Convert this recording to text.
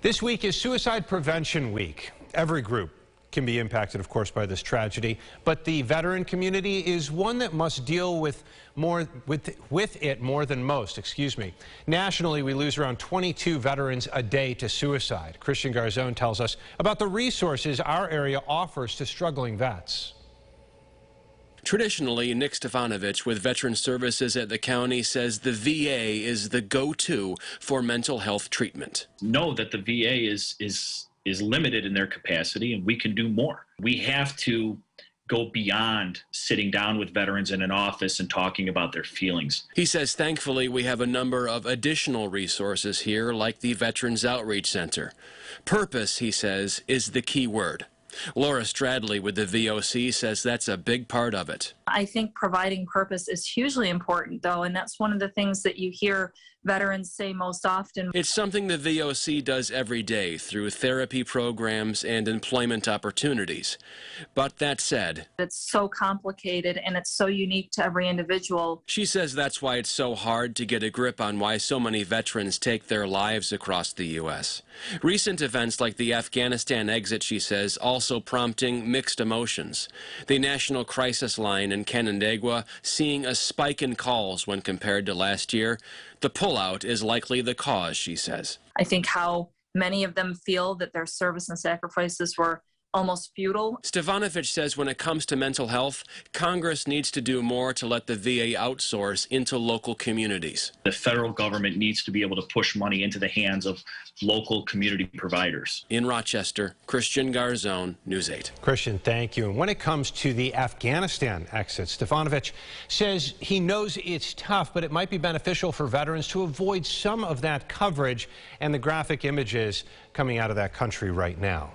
This week is Suicide Prevention Week. Every group can be impacted, of course, by this tragedy, but the veteran community is one that must deal with it more than most. Nationally, we lose around 22 veterans a day to suicide. Christian Garzone tells us about the resources our area offers to struggling vets. Traditionally, Nick Stefanovich with Veteran Services at the county says the VA is the go-to for mental health treatment. Know that the VA is limited in their capacity, and we can do more. We have to go beyond sitting down with veterans in an office and talking about their feelings. He says thankfully we have a number of additional resources here, like the Veterans Outreach Center. Purpose, he says, is the key word. Laura Stradley with the VOC says that's a big part of it. I think providing purpose is hugely important, though, and that's one of the things that you hear veterans say most often. It's something the VOC does every day through therapy programs and employment opportunities. But that said, it's so complicated and it's so unique to every individual. She says that's why it's so hard to get a grip on why so many veterans take their lives across the U.S. Recent events like the Afghanistan exit, she says, also prompting mixed emotions. The National Crisis Line in Canandaigua seeing a spike in calls when compared to last year. The pullout is likely the cause, she says. I think how many of them feel that their service and sacrifices were almost futile. Stefanovich says when it comes to mental health, Congress needs to do more to let the VA outsource into local communities. The federal government needs to be able to push money into the hands of local community providers. In Rochester, Christian Garzone, News 8. Christian, thank you. And when it comes to the Afghanistan exit, Stefanovich says he knows it's tough, but it might be beneficial for veterans to avoid some of that coverage and the graphic images coming out of that country right now.